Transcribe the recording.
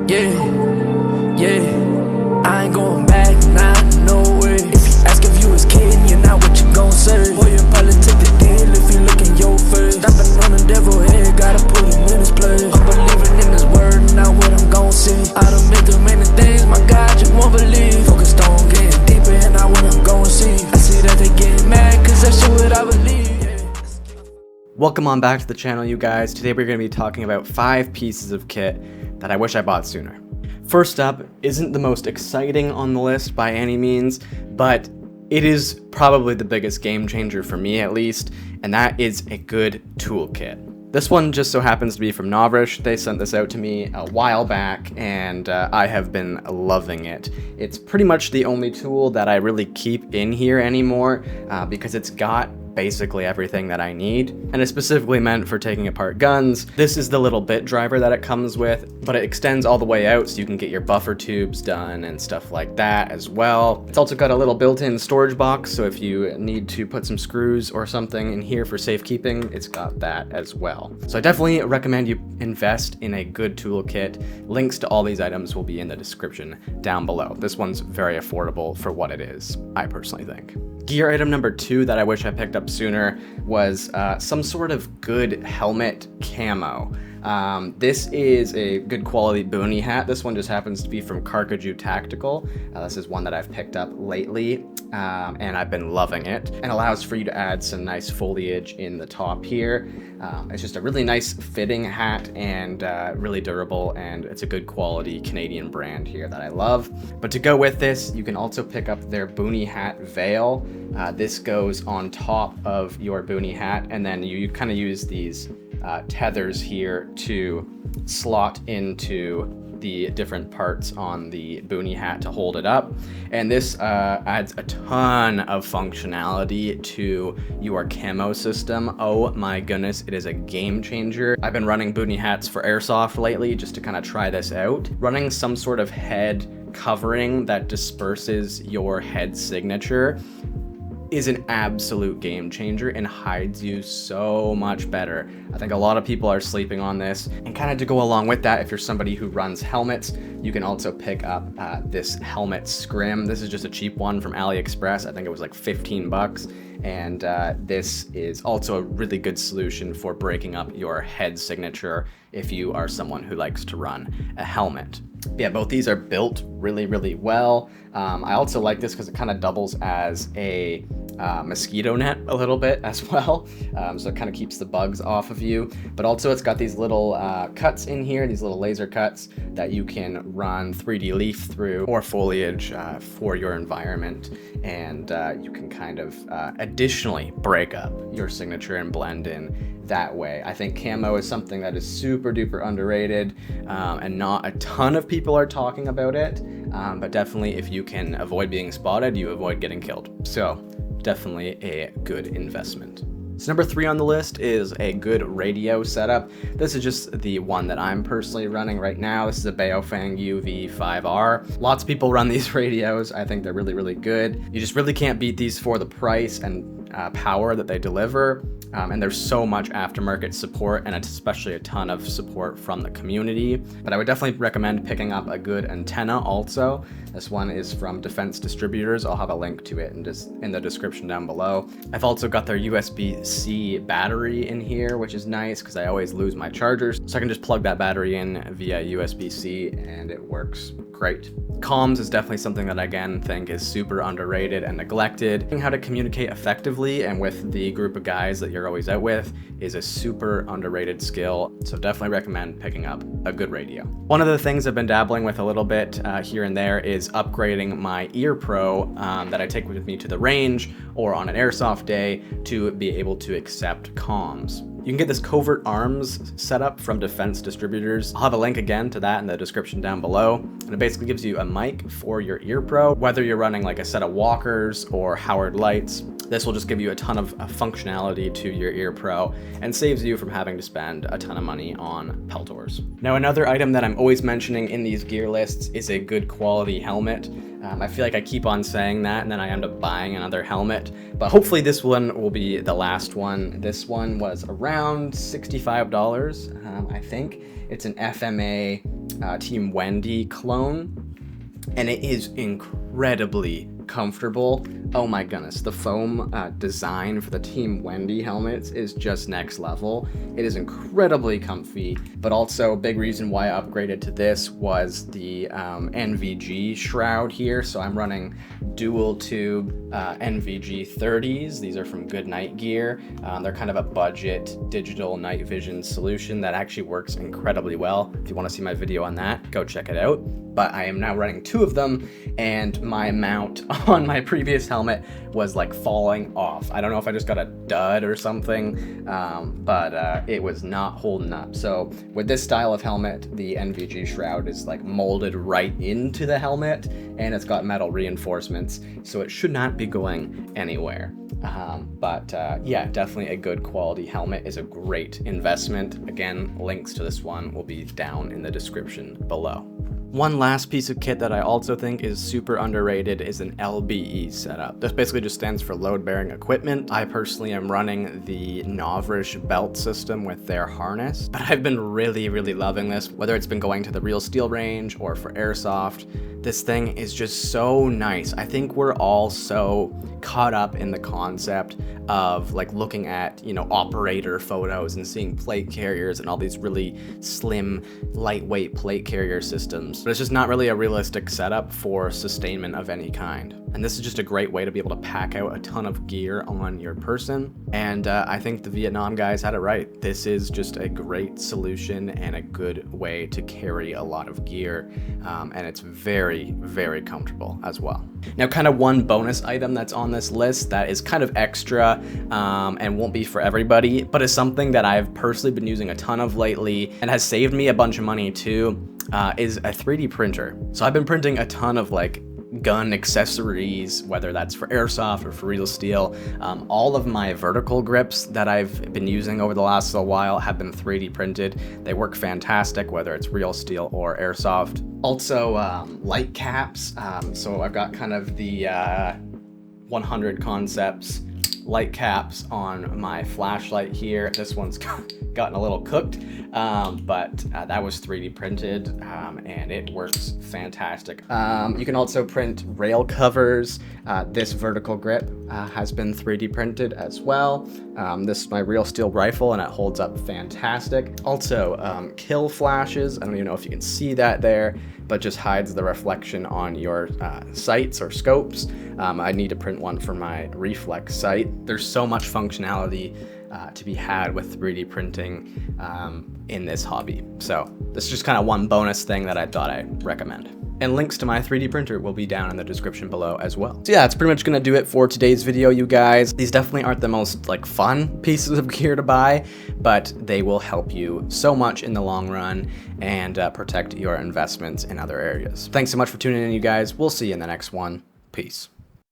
Yeah, I ain't going back, nah, no way. If you ask if you was kidding, you're not what you gon' say. Boy, you probably take the deal if you look in your face. Stopping on the devil head, gotta put him in his place. I'm believing in his word, not what I'm gon' see. I done been through many things, my God, you won't believe. Focused on getting deeper and not what I'm gon' see. I see that they getting mad, cause that's what I believe. Welcome on back to the channel, you guys. Today we're going to be talking about 5 pieces of kit that I wish I bought sooner. First up isn't the most exciting on the list by any means, but it is probably the biggest game changer for me at least, and that is a good toolkit. This one just so happens to be from Novrish. They sent this out to me a while back, and I have been loving it. It's pretty much the only tool that I really keep in here anymore because it's got basically everything that I need, and it's specifically meant for taking apart guns. This is the little bit driver that it comes with, but it extends all the way out so you can get your buffer tubes done and stuff like that as well. It's also got a little built-in storage box, so if you need to put some screws or something in here for safekeeping, it's got that as well. So I definitely recommend you invest in a good toolkit. Links to all these items will be in the description down below. This one's very affordable for what it is, I personally think. Gear item number 2 that I wish I picked up sooner was some sort of good helmet camo. This is a good quality boonie hat. This one just happens to be from Carcajou Tactical. This is one that I've picked up lately, and I've been loving it. And allows for you to add some nice foliage in the top here. It's just a really nice fitting hat and really durable, and it's a good quality Canadian brand here that I love. But to go with this, you can also pick up their boonie hat veil. This goes on top of your boonie hat, and then you kind of use these tethers here to slot into the different parts on the boonie hat to hold it up. And this adds a ton of functionality to your camo system. Oh my goodness, it is a game changer. I've been running boonie hats for airsoft lately just to kind of try this out. Running some sort of head covering that disperses your head signature is an absolute game changer and hides you so much better. I think a lot of people are sleeping on this. And kind of to go along with that, if you're somebody who runs helmets, you can also pick up this helmet scrim. This is just a cheap one from AliExpress. I think it was like 15 bucks. And this is also a really good solution for breaking up your head signature if you are someone who likes to run a helmet. Yeah, both these are built really, really well. I also like this because it kind of doubles as a mosquito net a little bit as well. So it kind of keeps the bugs off of you. But also it's got these little cuts in here, these little laser cuts that you can run 3D leaf through or foliage for your environment. And you can kind of additionally break up your signature and blend in that way. I think camo is something that is super duper underrated, and not a ton of people are talking about it, but definitely if you can avoid being spotted, you avoid getting killed. So definitely a good investment. So number 3 on the list is a good radio setup. This is just the one that I'm personally running right now. This is a Baofeng UV5R. Lots of people run these radios. I think they're really, really good. You just really can't beat these for the price and power that they deliver. And there's so much aftermarket support, and especially a ton of support from the community. But I would definitely recommend picking up a good antenna also. This one is from Defense Distributors. I'll have a link to it in the description down below. I've also got their USB-C battery in here, which is nice because I always lose my chargers. So I can just plug that battery in via USB-C and it works great. Comms is definitely something that I again think is super underrated and neglected. Knowing how to communicate effectively and with the group of guys that you're always out with is a super underrated skill. So definitely recommend picking up a good radio. One of the things I've been dabbling with a little bit here and there is upgrading my Ear Pro that I take with me to the range or on an airsoft day to be able to accept comms. You can get this covert arms setup from Defense Distributors. I'll have a link again to that in the description down below. And it basically gives you a mic for your Ear Pro, whether you're running like a set of walkers or Howard lights. This will just give you a ton of functionality to your Ear Pro and saves you from having to spend a ton of money on Peltors. Now, another item that I'm always mentioning in these gear lists is a good quality helmet. I feel like I keep on saying that and then I end up buying another helmet, but hopefully this one will be the last one. This one was around $65, I think. It's an FMA Team Wendy clone, and it is incredibly comfortable. Oh my goodness, the foam design for the Team Wendy helmets is just next level. It is incredibly comfy, but also a big reason why I upgraded to this was the NVG shroud here. So I'm running dual tube NVG 30s. These are from Good Night Gear. They're kind of a budget digital night vision solution that actually works incredibly well. If you want to see my video on that, go check it out. But I am now running 2 of them, and my mount on my previous helmet was like falling off. I don't know if I just got a dud or something, but it was not holding up. So with this style of helmet, the NVG shroud is like molded right into the helmet, and it's got metal reinforcements, so it should not be going anywhere. Yeah, definitely a good quality helmet is a great investment. Again, links to this one will be down in the description below. One last piece of kit that I also think is super underrated is an LBE setup. This basically just stands for load-bearing equipment. I personally am running the Novrish belt system with their harness, but I've been really loving this, whether it's been going to the Real Steel range or for airsoft. This thing is just so nice. I think we're all so caught up in the concept of like looking at, you know, operator photos and seeing plate carriers and all these really slim, lightweight plate carrier systems. But it's just not really a realistic setup for sustainment of any kind. And this is just a great way to be able to pack out a ton of gear on your person. And I think the Vietnam guys had it right. This is just a great solution and a good way to carry a lot of gear. And it's very comfortable as well. Now, kind of one bonus item that's on this list that is kind of extra and won't be for everybody, but is something that I've personally been using a ton of lately and has saved me a bunch of money too, is a 3D printer. So I've been printing a ton of like gun accessories, whether that's for airsoft or for Real Steel. All of my vertical grips that I've been using over the last little while have been 3D printed. They work fantastic, whether it's Real Steel or airsoft. Also, light caps. So I've got kind of the 100 Concepts light caps on my flashlight here. This one's gotten a little cooked, but that was 3D printed, and it works fantastic. You can also print rail covers. This vertical grip has been 3D printed as well. This is my Real Steel rifle, and it holds up fantastic. Also, kill flashes. I don't even know if you can see that there, but just hides the reflection on your sights or scopes. I need to print one for my reflex sight. There's so much functionality to be had with 3D printing in this hobby. So this is just kind of one bonus thing that I thought I'd recommend. And links to my 3D printer will be down in the description below as well. So yeah, that's pretty much gonna do it for today's video, you guys. These definitely aren't the most like fun pieces of gear to buy, but they will help you so much in the long run and protect your investments in other areas. Thanks so much for tuning in, you guys. We'll see you in the next one. Peace.